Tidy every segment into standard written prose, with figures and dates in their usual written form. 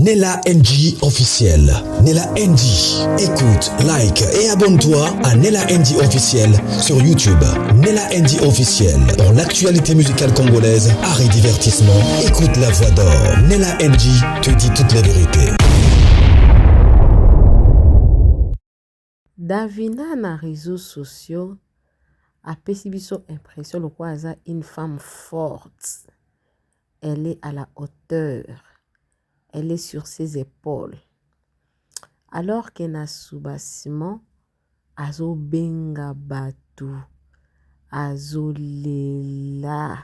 Nella NG officiel. Nella NG. Écoute, like et abonne-toi à Nella NG officiel sur YouTube. Nella NG officiel. Pour l'actualité musicale congolaise, art et divertissement, écoute la voix d'or. Nella NG te dit toute la vérité. Davina na réseaux sociaux a pessibiso impression le quoi une femme forte. Elle est à la hauteur. Elle est sur ses épaules. Alors qu'elle a sous-bassement, azo benga batu, azo lela.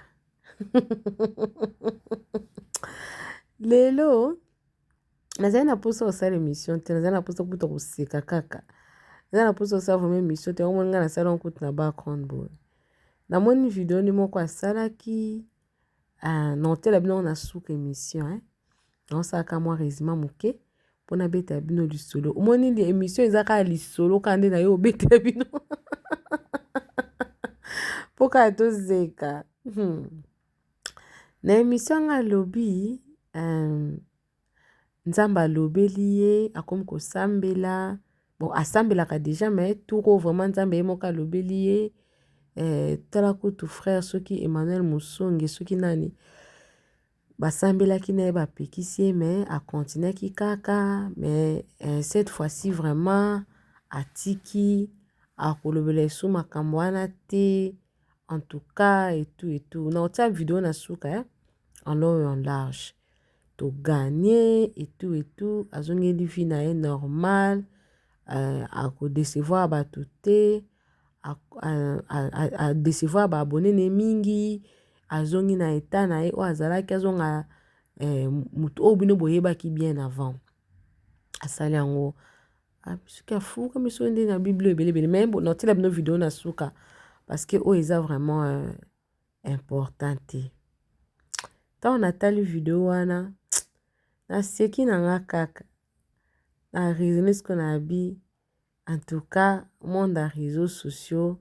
Lelo, nazali na posa osala émission te, nazali na posa kuta koseka kaka. Nazali na posa osala vraiment émission te, omoni nga nasala nkuta na background boy. Namoni video ni moko asalaki, na hôtel bino na suka émission, on saka mwa résumé moke pona beta bino lisolo. Omoni li émission ezaka lisolo kande na yo beta bino. Poka to zeka. Na émission nga lobi nzamba lobeli ye akomi ko sambela. Bon asambelaka déjà mais tout vraiment nzamba moka lobeli ye tala kutu frère soki Emmanuel Musonge soki nani basambelaki na ye bapekisi ye mais a continué ki kaka mais cette fois-ci vraiment atiki akolobela esu makambo wana te en tout cas et tout na otia vidéo na suka en long et en large to gagner et tout azongeli vie na ye normal ako décevoir bato te a décevoir ba abonné ne mingi azongi na état na ye o azalaki azonga mutu o bino boyebaki bien avant asali yango soki afuka miso nde na bible ebelebele mais notila bino video na suka parce que o eza vraiment important te ntango natali video wana naseki na nga kaka na raisonner ce qu'on a dit. En tout cas, monde à réseaux sociaux,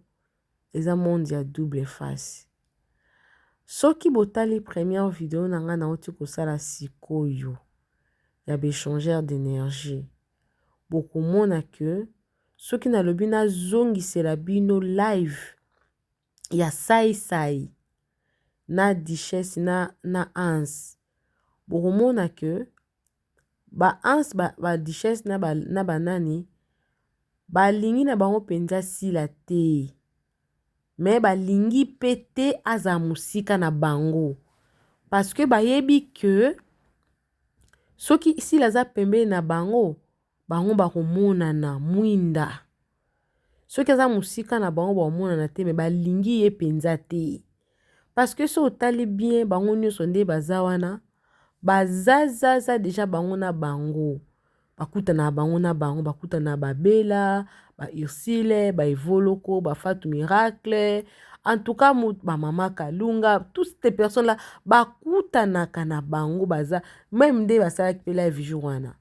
les monde ya double face. Soki botali première vidéo nanga na oti ko sala sikoyo ya béchangeur d'énergie. Beaucoup mona que soki na lobi na zongi sela bino live ya sai na duchesse na ans. Beaucoup mona que ba ans ba duchesse na banani balingi na bango penza sila te mais balingi pete aza musika na bango parce que bayebi que soki sila za pembe na bango bakomona na mwinda soki aza musika na bango bakomona na te mais balingi ye penza te parce que so otali bien bango nyonso nde baza wana bazaza déjà bango na bango bakuta na bango na bango bakuta na babela ba Ursile ba Evoloko ba Fatou Miracle en tout cas ba Mama Kalunga toutes ces personnes là bakuta na bango baza même nde basalaki pe live jour wana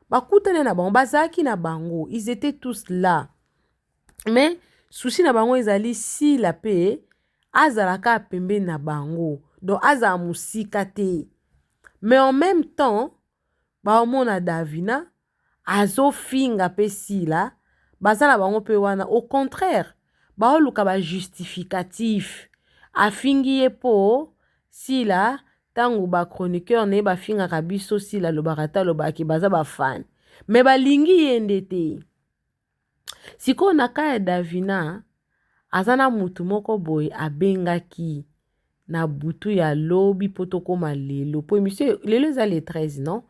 bakuta na bango bazaki na bango ils étaient tous là mais souci na bango ezali si la paix azalaka pembe na bango donc aza musika te mais en même temps baomona Davina azo finga pe sila bazala bango pe wana au contraire baoluka ba justificatif afingi ye po sila tango ba chroniqueur ne ba finga kabiso sila lo barata lo baki baza ba fan mais balingi yende te siko na kaya Davina azana mutu moko boy abengaki na butu ya lobi potokoma lelo po monsieur lelo za le 13 non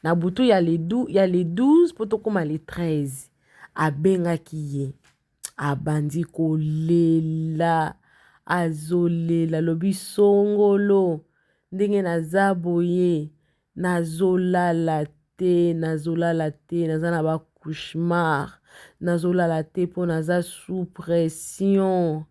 na butu ya les 12 potokoma les 13 abengaki ye abandi kolela azolela lobi songolo ndenge naza boye nazolala te naza na ba cauchemar nazolala te po naza sous pression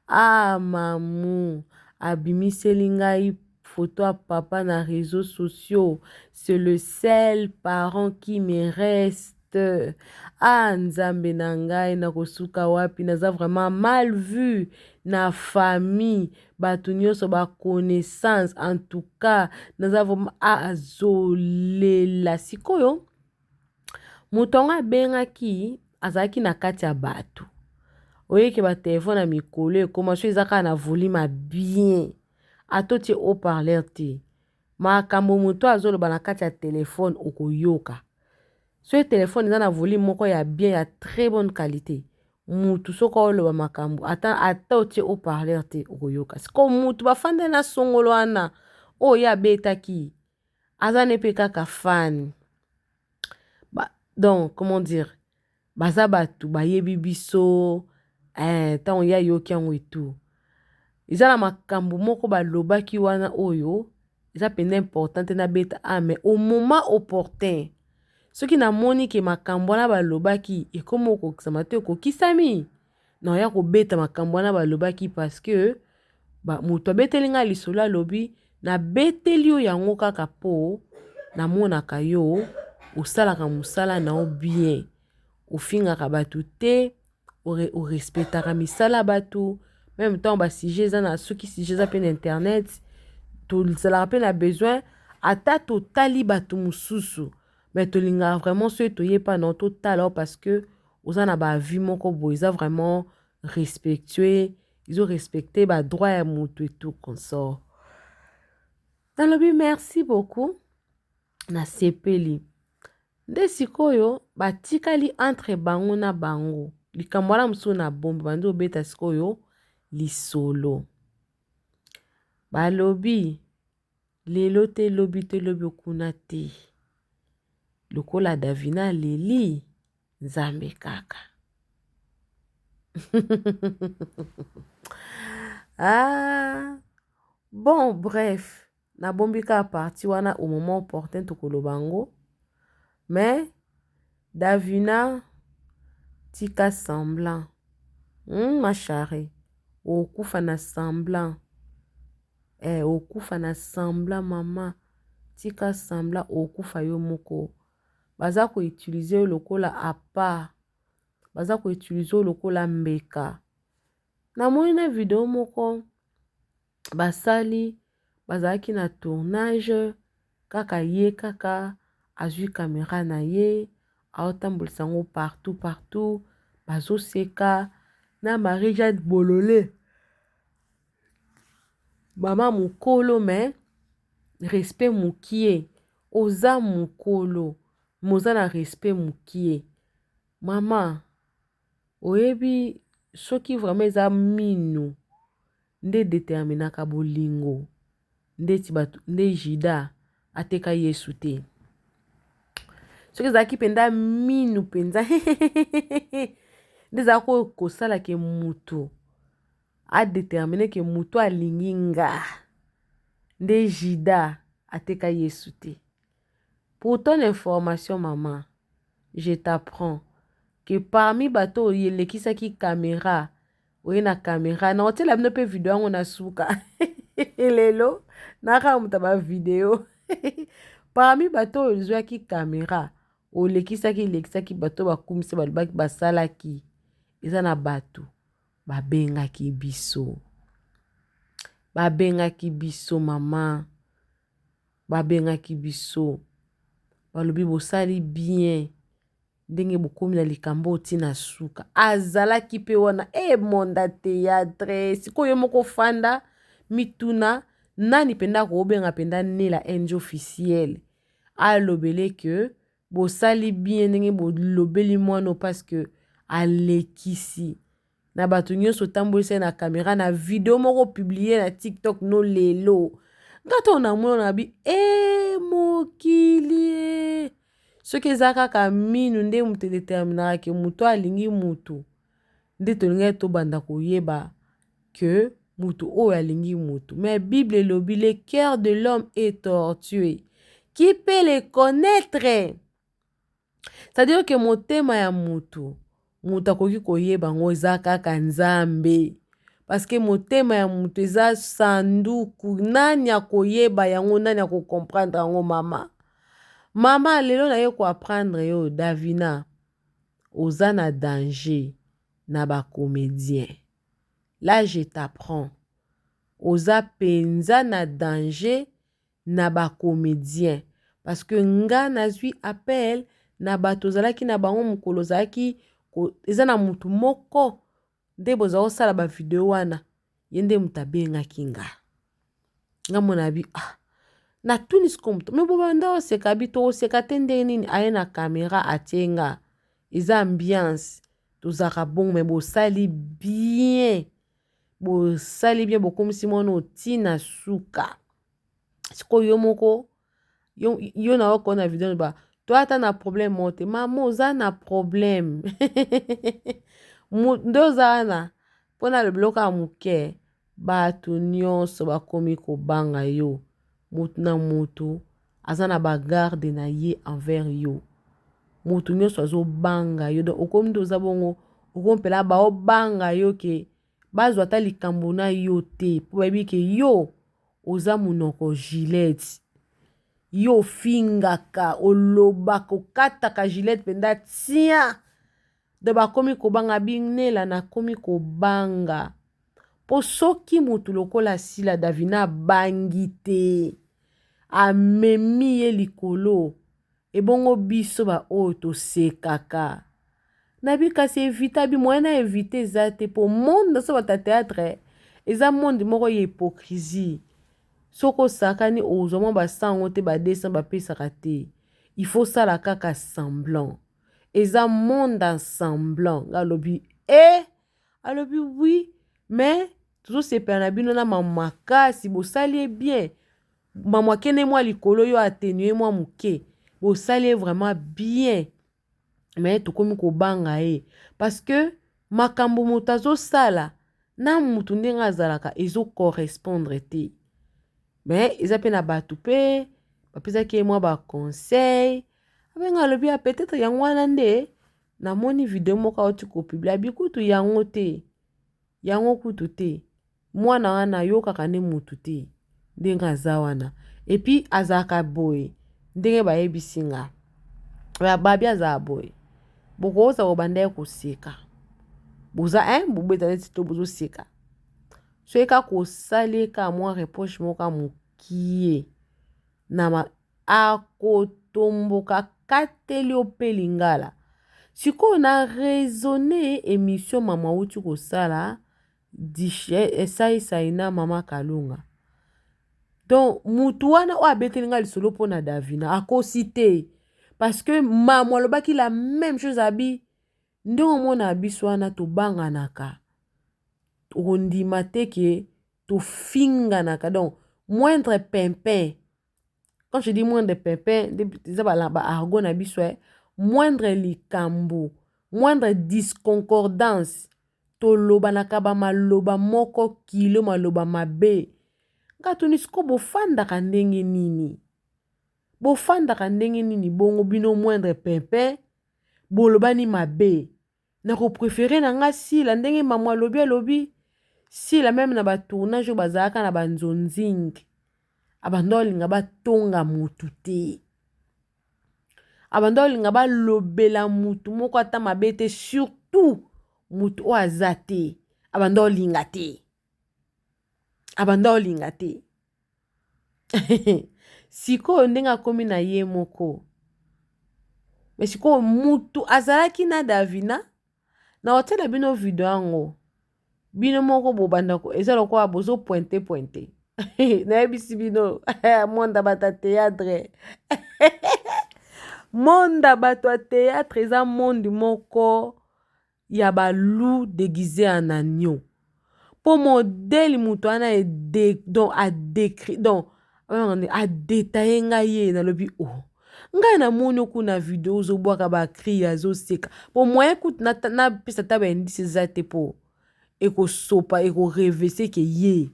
mamu abimiseli ngai photo à papa na réseaux sociaux c'est le seul parent qui me reste pasteur. Ah, nzambe na ngai na kosuka wapi naza vraiment mal vu na famille bato nyonso ba connaissance en tout cas naza vraiment azolela sikoyo moto yango abengaki azalaki na kati ya bato oyeke batelefone ya mikolo ekoma so eza kaka na volume bien ato tie haut-parleur te makambo moto azoloba na kati ya telefone okoyoka so telefone eza na volume moko ya bien ya très bonne qualité mutu soki oloba makambo ata otie haut-parleur te okoyoka siko mutu bafanda na songolo wana oyo abetaki aza ne mpe kaka fan donc comment dire baza batu bayebi biso ntango ya yoki yango etu eza na makambo moko balobaki wana oyo eza pena important te nabeta mais au moment opportun soki namoni ke makambo wana balobaki ekomi okokisama te okokisami na oya kobeta makambo wana balobaki parce que moto abeteli nga lisolo alobi nabeteli oyo yango kaka po namonaka yo osalaka mosala na yo bien ofingaka bato te orespectaka misala bato même temps basujet eza na soki sujet eza mpe na internet tozalaka mpe na besoin ata totali bato mosusu mais tolingaka vraiment soki toyepa na totala parce que oza na bavi moko boye eza vraiment respectueux izo respecte badroit ya moto et tout consort nalobi merci beaucoup na sepeli nde sikoyo batikali entre bango na bango likambo wana mosusu na bombe bandi obeta sikoyo lisolo balobi lelo te lobi te lobi okuna te lokola Davina leli nzambe kaka bon bref nabombi kaka parti wana au moment opportun tokoloba ngo mais Davina tika semblant ma chérie okufa na semblant okufa na semblant mama tika semblant okufa yo moko baza koutilize lokola apa baza koutilize lokola mbeka namoni na video moko basali bazalaki na tournage kaka ye kaka azwi kamera na ye aotambolisa yango partout bazoseka na Marie-Jade Bololé mama mokolo mais respect mokie oza mokolo moza na respect mokie mama oyebi soki vraiment eza minu nde determinaka bolingo ndeti bato nde Jida ateka Yesu te soki ezalaki mpenza minu mpenza nde ezalaki kosala ke mutu adetermine ke mutu alingi nga nde Jida ateka Yesu te. Pour ton information maman, je t'apprends que parmi bato oyelekisaki caméra oye na caméra na otela bino pe video yango na suka lelo naka muta ba video parmi bato oyezwaki caméra lekisaki bato bakumisa balobaki basalaki eza na bato babengaki biso mama babengaki biso balobi bosali bien ndenge bokomi na likambo tina suka azalaki pe wana monda théâtre sikoyo moko fanda mituna nani penda ko obenga penda Nela NG officiel alobele que bosali bien ndenge bolobeli mwana parce que alekisi na bato nyonso tambolisa na caméra na video moko publier na TikTok no lelo ngato na mwana bi mokili soki eza kaka minu nde mutu determinaka ke mutu alingi mutu nde tolingai tobanda koyeba ke mutu oyo alingi mutu mais Bible elobi le cœur de l'homme est tortueux qui peut le connaître c'est-à-dire que motema ya mutu akoki koyeba ngo eza kaka Nzambe parce que motema ya mutu eza sanduku nani akoyeba yango nani akokomprendre yango mama Mama lelo na yo apprendre yo Davina oza na danger na ba comédien. Là je t'apprends. Oza penza na danger na ba comédien parce que nga nazwi appel na bato zalaki na bango mukolo zalaki eza na mutu moko nde boza osala ba video wana yende mutabengaki nga mona bi na tunis komto me bobanda oseka bi to oseka te ndenge nini aye na kamera atenga eza ambiance tozaka bongo me bosali bien bokomisi mwana otina suka sikoyo yo moko yo na oko na video ba to ata na problème mote mama oza na problème nde oza wana mpona le biloko ya moke bato nyonso bakomi kobanga yo mutu na mutu aza na bagarde na ye envers yo mutu nyonso azobanga yo donc okomi nde oza bongo okompela baobanga yo ke bazwa ata likambo na yo te mpo bayebi ke yo oza munoko Gillette yo fingaka olobaka okataka Gillette penda tia de bakomi kobanga binela nakomi kobanga po soki mutu lokola sila Davina bangi te amemi ye likolo ebongo biso ba oyo tosekaka nabi kasi evita bi moyen na evite eza te po monde so bata théâtre eza monde moko ya hypocrisie soko sakani ozoma basango te badessin bapesaka te il faut sala kaka semblant eza monde en semblant alobi alobi oui mais tozosepela na bino na makasi bosali bien mama kene mwa likolo yo atenue mwa muke bosali vraiment bien mais tokomi kobanga ye parce que makambo moto azosala na mutu ndenge azalaka ezocorrespondre te mais eza mpe na bato mpe bapesaki ye mwa baconseil abenga alobi ya peut-être yango wana nde namoni video moko auti kopiblia bikutu yango te yango kutu te mwana wana yokaka nde mutu te ndenge aza wana epi azalaka boye ndenge bayebisi nga babi azala boye bokoza kobanda ye koseka boza bobeta neti to bozoseka so eka kosaleka mwa reproche moko mokie na akotomboka kateli ope lingala sikoyo na raisonne émission mama uti kosala esaisai na mama Kalunga donc mutu wana oyo abeteli nga lisolo mpo na Davina akosi te parce que mama alobaki la même chose abi ndenge omona biso wana tobanganaka ondima te ke tofinganaka donc moindre pimpin quand je dis moindre pimpin eza ba argot na biso moindre likambo moindre disconcordance tolobanaka bamaloba moko kilo maloba mabe nga toni siko bofandaka ndenge nini bongo bino moindre pimpin bolobani mabe nako préféré na nga sila ndenge mama alobi sila même na batournage oyo bazalaka na banzonzing abanda olinga batonga mutu te abanda olinga balobela mutu moko ata mabe te surtout mutu oyo aza te abanda olinga te sikoyo ndenge akomi na ye moko me sikoyo mutu azalaki na Davina na otela bino video yango bino moko bobanda eza lokola bozo pointe nayebisi bino monde bato ya théâtre monde bato ya théâtre eza monde moko ya balu déguisé en agneau po modèle mutu wana adétaye ngai ye nalobi ngai namoni kuna video ozobwaka bakri azoseka po moyen kutu napesa ta baindisi eza te po ekosopa ekorevese ke ye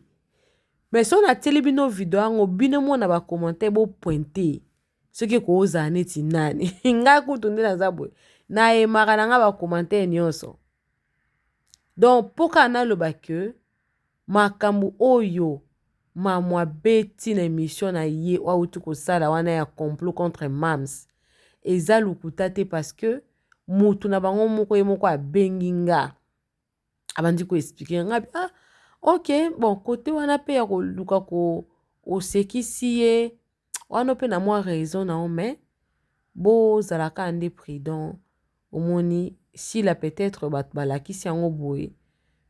mais so natieli bino video yango bino mona bakommentaire bopointe soki kozala neti nani ngai kutu nde naza boye nayemaka na nga bakommentaire nyonso donc mpoka naloba ke makambo oyo mamwa beti na émission na ye wauti kosala wana ya complot contre mams eza lukuta te parce que mutu na bango moko ye moko abengi nga abandi koexplike nga ah ok bon kote wana pe ya koluka osekisi ye wana pe na mwa raison na o mais bozalaka ande prudent omoni sila peut-être bato balakisi yango boye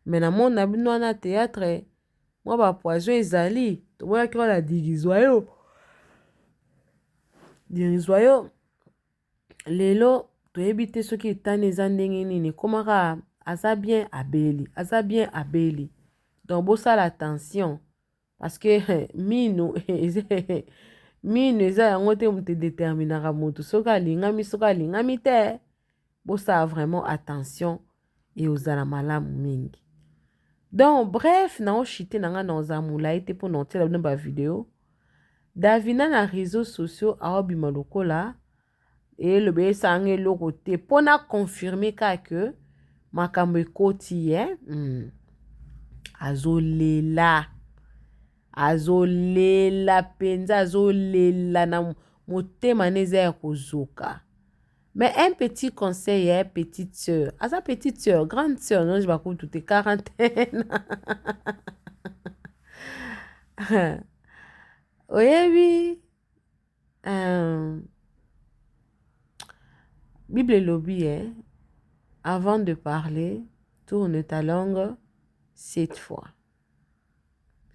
mais na monde na bino wana théâtre mwa bapoison ezali tomonaki wana dirizwa yo lelo toyebi te soki etani eza ndenge nini ekomaka aza bien abeli donc bosala attention parce que mino eza yango te moto edeterminaka moto soki alingami te bosala vraiment attention e ozala malamu mingi. Donc bref naoshite na nga na oza molai te mpo na otiela bino bavideo davina na réseaux sociaux aobima lokola elobi esanga eloko te mpo na confirme kaka makambo ekoti ye azolela penza azolela na motema neza ya kozoka. Mais un petit conseil est petite sœur. À sa petite sœur, grande sœur, non, je vais pas toutes 40. Oui. Bible lobby, avant de parler, tourne ta langue 7 fois.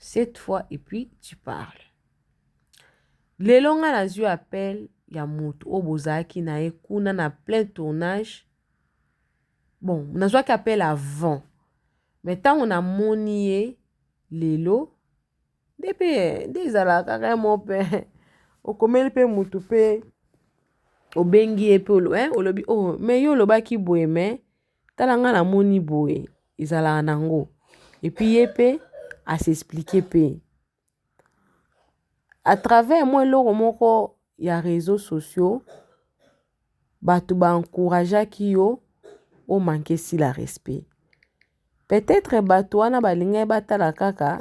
7 fois et puis tu parles. Les longues à la appel. Ya moto obozaki na ekuna na plein tournage bon nazwa ki appel avant mais tant on a monié lelo depuis ezala kaka mo pe okomeli pe moto pe obengi pe olobi oh mais yo lobaki boye mais tala nga na moni boye ezala nango et puis ye pe a s'expliquer pe à travers moi loko moko ya réseaux sociaux bato ba encourageaki yo o manquer si la respect peut-être bato wana balinga batala kaka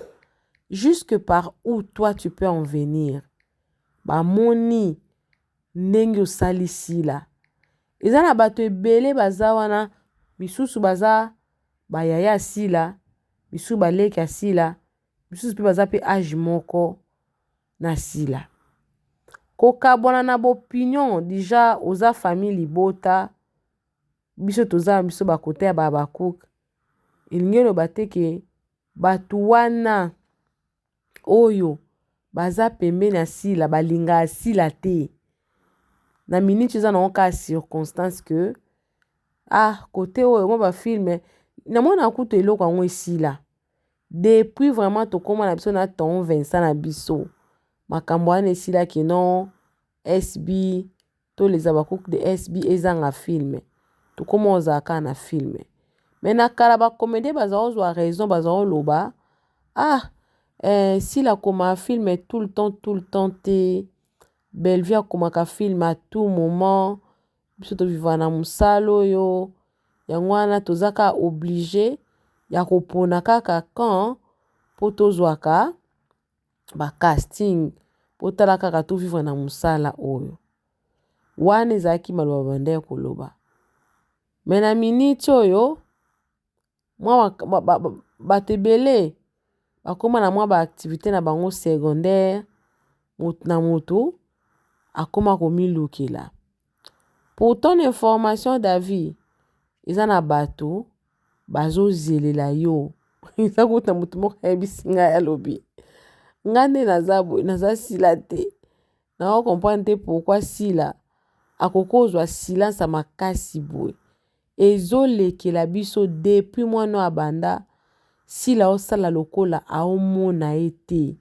jusque par où toi tu peux en venir ba moni ndenge osali sila eza na bato ebele baza wana misusu baza bayaya sila misusu baleka sila misusu pe baza pe âge moko na sila kokabwana na bopinion déjà oza famille libota biso toza biso bakote ya babakuka ilingi eloba te ke bato wana oyo baza pembeni ya sila balinga asila te na minute eza nango ka circonstance ke kote oyo mo bafilme namona kutu eloko yango esila depuis vraiment tokóma na biso na ton Vincent na biso makambo wana esilaki non SB to les abakouk de SB ezanga filme tokóma ozalaka na filme mais na kala bacomédie baza ozwa raison baza oloba si la koma filme tout le temps te Bellevue akomaka filme à tout moment biso tovivana na musalo yo yango wana tozaka obligé ya kopona kaka quand po tozwaka ba casting po tala kaka tovivre na musala oyo wana ezalaki maloba bande ya koloba mais na minute oyo mwa bato ebele bakóma na mwa baactivité na bango secondaire na moto akóma komilukela pour ton information David eza na bato bazozelela yo eza kuta moto moko ayebisi ngai alobi nga nde naza sila te na comprendre te pourquoi sila akokozwa silence makasi boye ezolekela biso depuis mwana abanda sila osala lokola aomona ete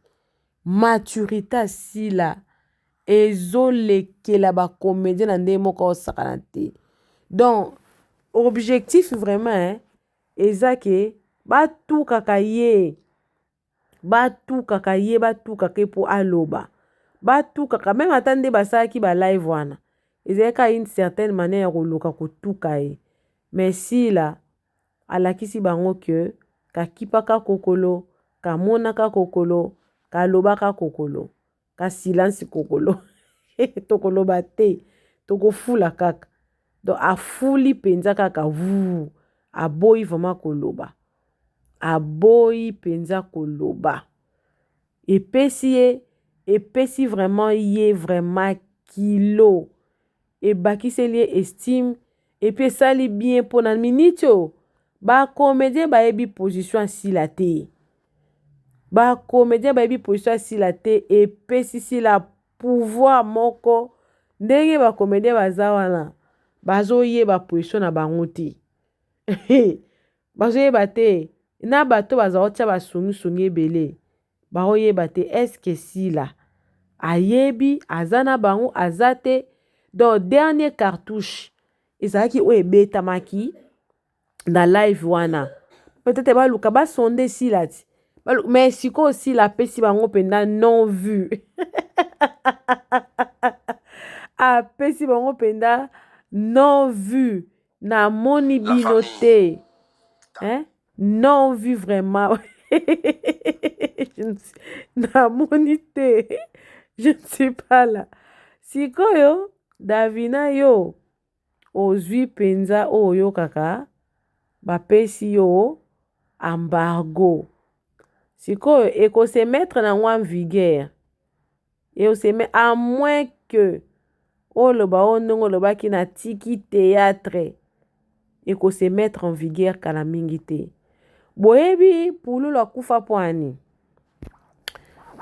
maturité sila ezolekela bacomédien na nde moko osakana te donc objectif vraiment eza ke batukaka ye po aloba batukaka même ata nde basalaki ba live wana ezalaka une certaine manière ya koluka kotuka ye mais sila alakisi bango ke kakipaka kokolo kamonaka kokolo kalobaka kokolo ka silence kokolo tokoloba te tokofula kaka donc afuli mpenza kaka vu aboyi vraiment koloba aboyi mpenza koloba epesi vraiment ye vraiment kilo ebakiseli ye estime epi esali bien mpona miniti oyo bacomédien bayebi position asila te bacomédien bayebi position asila te epesisi la pouvoir moko ndenge bacomédien baza wana bazoyeba position na bango te bazoyeba te na bato baza kotia basungisунgi ebele baoyeba te eske sila ayebi aza na bango aza te donc dernier cartouche ezalaki oyo ebetamaki na live wana peut-être baluka basonde sila ti mais sikoyo sila apesi bango mpenza non vu apesi bango mpenza non vu namoni bino te non vu vraiment namoni te je ne suis pas là sikoyo Davina yo ozwi mpenza oyo kaka bapesi yo embargo sikoyo ekose mettre na en vigueur à moins que oloba o ndenge olobaki na tiki théâtre ekose mettre en vigueur kala mingi te boyebi pululu akufa po ani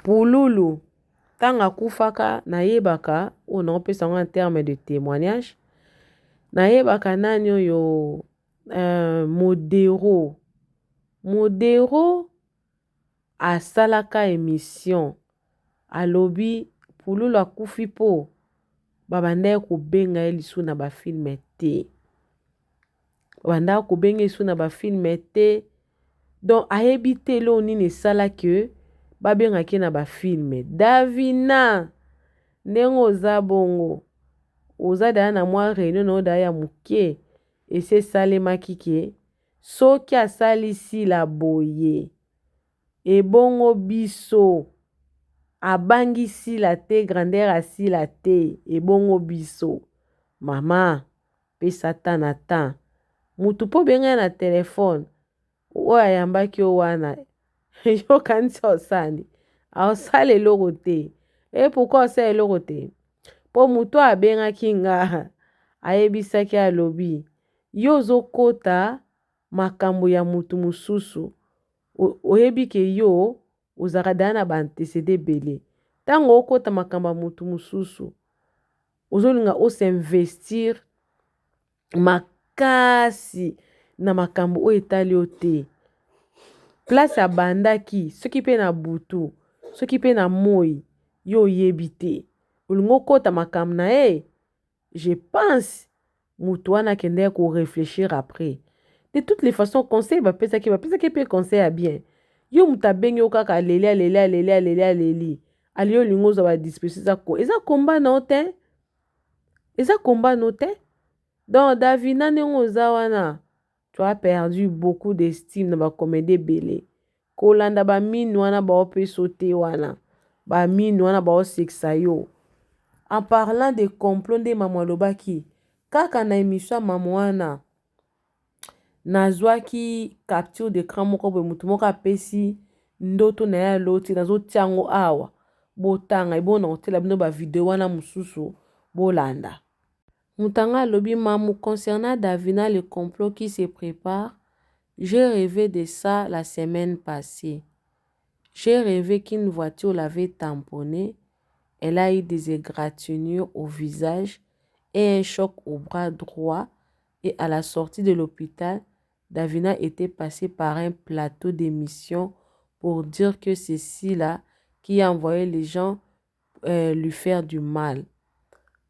pululu ntango akufaka nayebaka oyo naopesa yango en terme de témoignage nayebaka nani oyo modero asalaka émission alobi pululu akufi po babandaki kobenga ye lisu na bafilme te bandaki kobenga lisu na bafilme te donc ayebi te eloko nini esalaki babengaki na bafilme Davina ndenge oza bongo oza daya na mwa réunion na oyo ya moke esi esalemaki ke soki asalisi la boye ebongo biso abangisi la te grandeur asila te ebongo biso mama pesa ta na ta mutu mpo benga na telefone oyo ayambaki yo wana yo kanisi osali aosala eloko te pourquoi osala eloko te mpo mutu abengaki nga ayebisaki alobi yo ozokota makambo ya mutu mosusu oyebi ke yo ozalaka daya na baantecede ebele ntango okota makambo ya mutu mosusu ozolinga osinvestir makasi na makambo oyo etali yo te place abandaki soki mpe na butu soki mpe na moi yo oyebi te olingi okota makambo na ye je pense mutu wana akendeki korefléchir après de toutes les façons conseil bapesaki mpe conseil ya bien yo mutu abengi yo kaka aleli ali olingi ozwa badisposition eza komba na yo te eza komba na yo te donc Davina ndenge oza wana tu as perdu beaucoup d'estime na bacomédie ebele kolanda bamini wana baopesa te wana bamini wana baosekisa yo en parlant de complot nde mama alobaki kaka na émission ya mama wana nazwaki capture d'écran moko boye mutu moko apesi ndoto na ye aloti nazotia yango awa botanga ebona kotela bino bavideo wana mosusu bolanda mutanga alobi mamu concernant Davina le complot qui se prépare j'ai rêvé de ça la semaine passée j'ai rêvé qu'une voiture l'avait tamponnée. Elle a eu des égratignures au visage et un choc au bras droit. Et à la sortie de l'hôpital, Davina était passée par un plateau d'émission pour dire que c'est Sila qui a envoyé les gens lui faire du mal.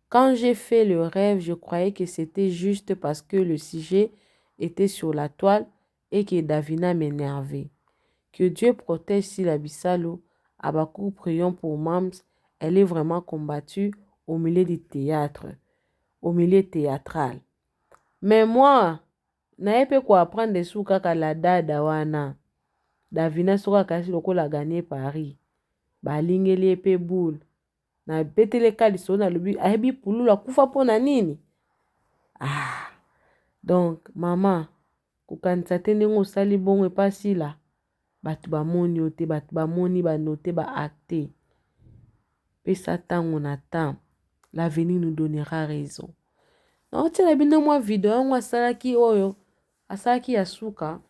Quand j'ai fait le rêve, je croyais que c'était juste parce que le sujet était sur la toile et que Davina m'énervait. Que Dieu protège Sila Bissalo. Abakou, prions pour Mams. Elle est vraiment combattue au milieu du théâtre, au milieu théâtral. Mais moi, naye pe ko apprendre des sous kaka la dada wana. Davina soka kasi lokola gagné Paris. balingeli epe boule na betele kaliso na lobi ayebi pululu akufa pona nini. Donc mama kokanisa te ndenge osali bongo epasila bato bamoni yo te, bato bamoni banote baacte. Pesa ntango na temps, l'avenir nous donnera raison. naotiela bino mwa video yango asalaki oyo asalaki ya suka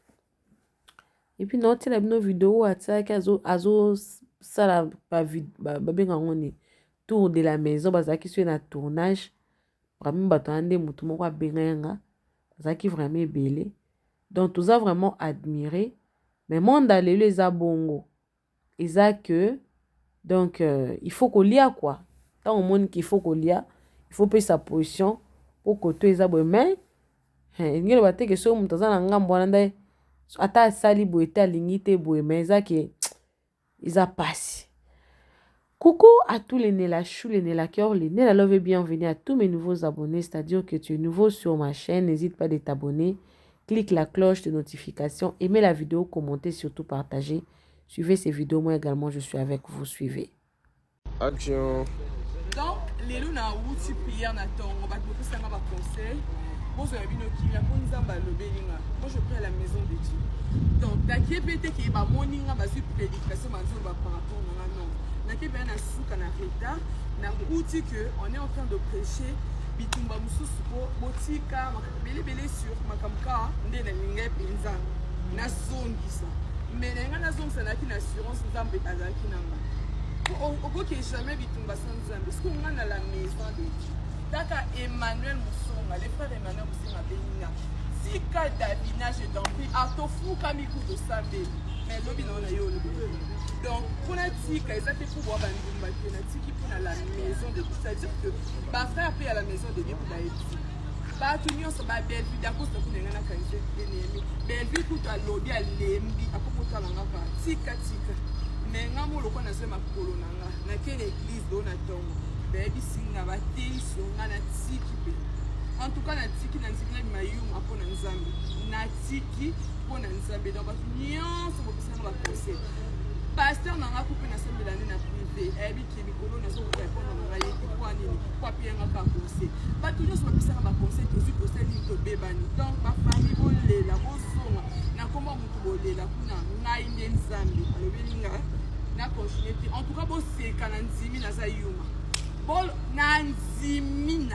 epuis naotiela bino video oyo asalaki azosala babenga yango ni tour de la maison. Bazalaki so na tournage vraiment bato wana nde motu moko abenga yanga bazalaki vraiment ebele. Donc toza vraiment admiré. Mais monde alelo eza bongo eza que donc il faut kolia quoi. Tant au monde qu'il faut kolia, il faut payer sa position pour que tout eza boye. Mais ngelo bateke so moto aza na ngambo wana ndaye ata asali boye te alingi te boye mais eza ke eza pasi. Coucou à tous les Nella Chou, les Nella Cœur, les Nella Love et bienvenue à tous mes nouveaux abonnés. C'est-à-dire que tu es nouveau sur ma chaîne, n'hésite pas de t'abonner. Clique la cloche de notification, aimez la vidéo, commentez, surtout partagez. Suivez ces vidéos, moi également je suis avec vous, suivez. Action. Donc, les loups na outi prière na tongo, bat beaucoup ça m'a conseil. Bon, je vais venir qui la bonne zamba le béninga. Moi je prie à la maison de Dieu. Donc, d'ailleurs peut-être que ba moninga ba su prédication ba zo ba par rapport na non. Na ke ben na suka na reta na outi que on est en train de prêcher bitumba mususu ko botika makabele bele sur makamka nde na linga penza na songisa. Mais na na zongisa na ki na assurance nzambe azaki nanga. Okoki jamais bitumba sans nzambe. Est-ce qu'on a la maison de Dieu? Daka Emmanuel Moussonga, les frères Emmanuel Moussonga Bénina. Tika Davina, je t'en prie, Atofu Kamikou de Sabé. Mais l'obi non a yo le bébé. Donc, pour la tika, ils ont pour voir Bandumba, qui est tiki pour la maison de Dieu. C'est-à-dire que ma frère paye à la maison de Dieu pour la étude. Bah, tout le monde se bat belle vie, d'accord, c'est pour les gens qui ont été belle vie, tout à l'obi, à l'embi, à propos de la tika tika. Mais ngamo loko na sema kolo nanga na quelle église dona tongo baby singa ba teiso na tiki pe en tout cas na tiki na nzibina mayum apona nzambe na tiki pona nzambe donc nyonso bo pisana ba conseil pasteur nanga coupe na sembela na privé ebi ki mikolo na so ko pona na ye kwa nini kwa pia nga ka conseil ba toujours ba pisana ba conseil to zuko seli to bebani donc ba famille bolela bozonga na komba mutu bolela kuna ngai nzambe alobelinga na continuité en tout cas bo seka na nzimi na zayuma bol na nzimi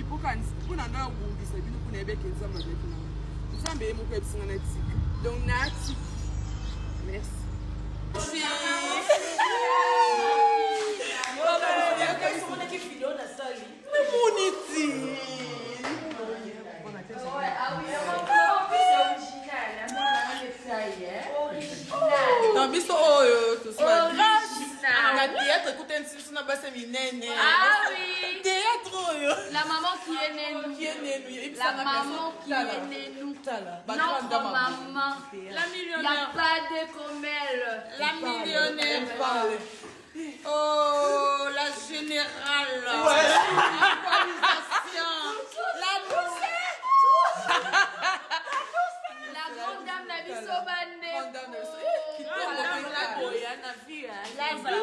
poka kuna na ngundisa bino kuna ebeke nzamba za kuna nzambe mo ko ebisinga na tika donc na tika merci non, biso oyo tout ça. Na théâtre écoute un petit na base minene. Ah oui. Théâtre oyo. La maman qui est née nous. La maman qui est née nous. Notre maman. La millionnaire. Il n'y a pas de comme elle. La millionnaire. Oh, la générale. Ouais. La grande dame na biso bande.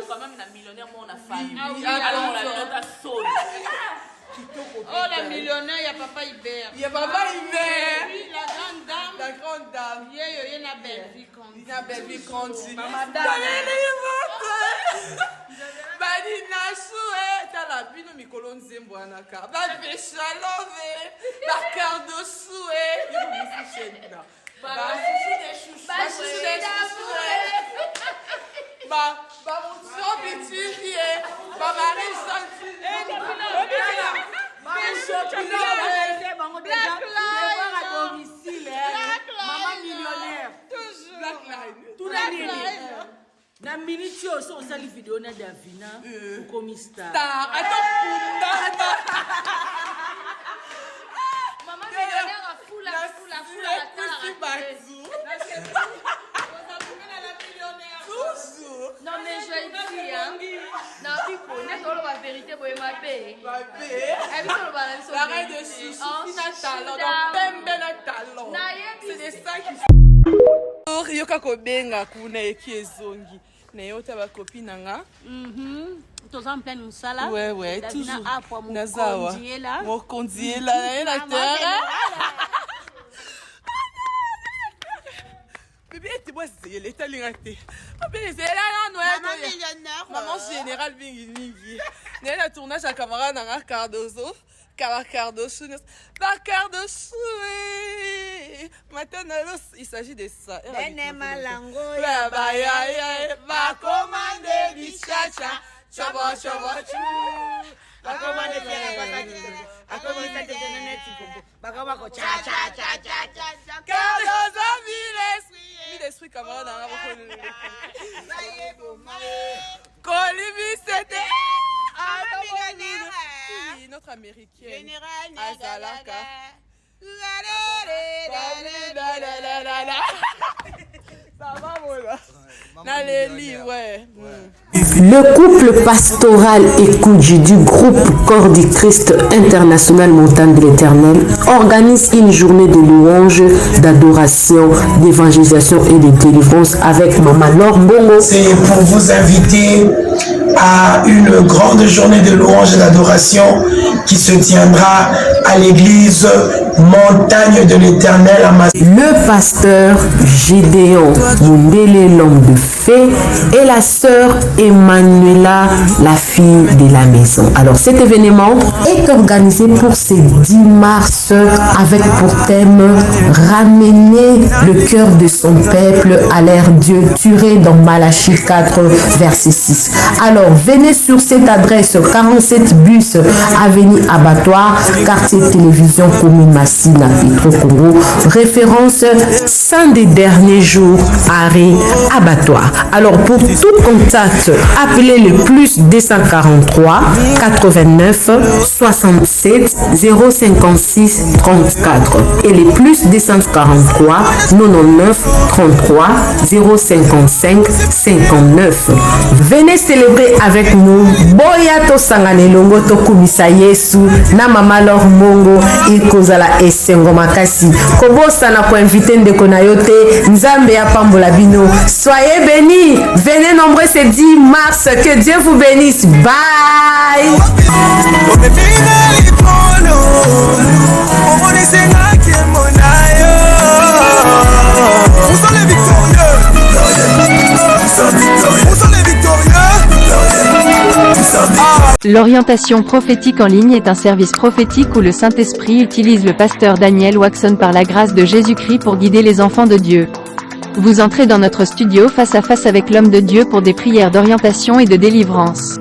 Quand même la millionnaire moi on a famille alors on la note à sol. Oh la millionnaire, il y a papa Hubert. Il y a papa Hubert. Oui, la grande dame. La grande dame. Il y a une belle vie quand. Il y a une belle vie quand. Maman dame. Badi nasue tala bino mikolo nzembo anaka. Ba bechalove. Ba cardo soué. Il faut me ficher là. Ba chouchou des chouchous. Ba chouchou des chouchous. Ba mon petit ba mari gentil. Maman millionnaire. Black line. Tout le na minute aussi on sali vidéo na Davina comme star. Maman millionnaire a fou la non mais je dis hein. Non pipo, n'est pas la vérité pour ma paix. L'arrêt de chouchou, talent, c'est des ça qui yoka kobenga kuna eki ezongi Nayota ba copine nanga. Tous en pleine sala. Ouais, toujours. Nazawa. Mon condiela na terre. Bébé, tu vois, c'est l'état lingaté. Bébé, c'est là, non, maman générale bingi. Né la tournage à camarade nanga Cardozo. Cardozo. Maintenant, il s'agit de ça. Va commander du chacha. Chaba. L'esprit camarade notre américaine Azalaka. Le couple pastoral Écoute du groupe Corps du Christ International Montagne de l'Éternel organise une journée de louange, d'adoration, d'évangélisation et de délivrance avec Maman Laure Mbongo. C'est pour vous inviter à une grande journée de louange et d'adoration qui se tiendra à l'église Montagne de l'Éternel à Le pasteur Gédéon Mundele, l'homme de fée, et la sœur Emmanuela, la fille de la maison. Alors cet événement est organisé pour ce 10 mars avec pour thème ramener le cœur de son peuple à l'ère Dieu, tiré dans Malachie 4 verset 6. Alors venez sur cette adresse 47 bus avenue Abattoir, quartier télévision commune Massina Petro Congo, référence saint des derniers jours, arrêt Abattoir. Alors pour tout contact, appelez le plus 243 89 67 056 34 et le plus 243 99 33 055 59. Venez célébrer avec nous. Boya to sangane longo to kumisa Yesu na Mama Laure Mbongo ikozala esengo makasi. Kobosa na ko inviter ndeko na yote Nzambe ya pambola bino. Soyez bénis. Venez nombreux ce 10 mars. Que Dieu vous bénisse. Bye. L'orientation prophétique en ligne est un service prophétique où le Saint-Esprit utilise le pasteur Daniel Waxon par la grâce de Jésus-Christ pour guider les enfants de Dieu. Vous entrez dans notre studio face à face avec l'homme de Dieu pour des prières d'orientation et de délivrance.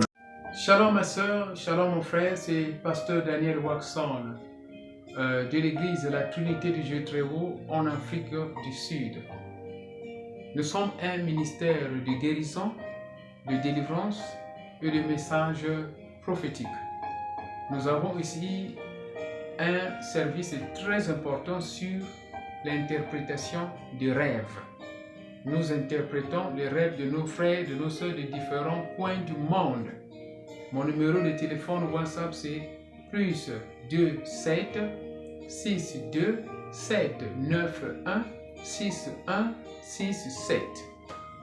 Shalom ma soeur, shalom mon frère, c'est pasteur Daniel Waxon de l'église de la Trinité du Dieu très haut en Afrique du Sud. Nous sommes un ministère de guérison, de délivrance et de messages prophétiques. Nous avons ici un service très important sur l'interprétation des rêves. Nous interprétons les rêves de nos frères, de nos sœurs de différents coins du monde. Mon numéro de téléphone WhatsApp c'est plus 27 62 791 6167.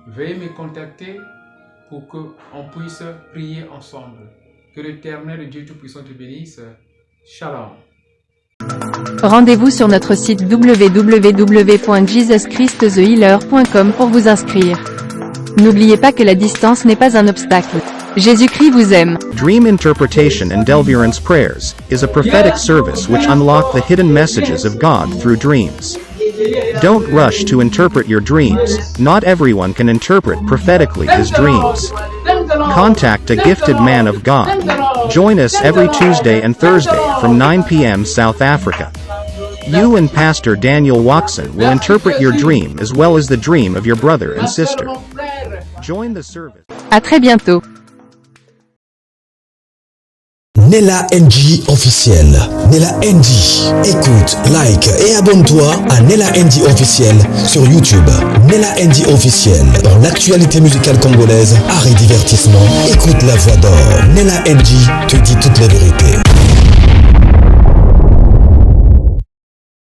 Veuillez me contacter pour qu'on puisse prier ensemble. Que l'Éternel Dieu Tout-Puissant te bénisse. Shalom. Rendez-vous sur notre site www.jesuschristthehealer.com pour vous inscrire. N'oubliez pas que la distance n'est pas un obstacle. Jésus-Christ vous aime. Dream Interpretation and Deliverance Prayers is a prophetic service which unlock the hidden messages of God through dreams. Don't rush to interpret your dreams. Not everyone can interpret prophetically his dreams. Contact a gifted man of God. Join us every Tuesday and Thursday from 9 p.m. South Africa. You and Pastor Daniel Waxon will interpret your dream as well as the dream of your brother and sister. Join the service. À très bientôt. Nella NG officiel. Nella NG. Écoute, like et abonne-toi à Nella NG officiel sur YouTube. Nella NG officiel. Dans l'actualité musicale congolaise, art et divertissement. Écoute la voix d'or. Nella NG te dit toutes les vérités.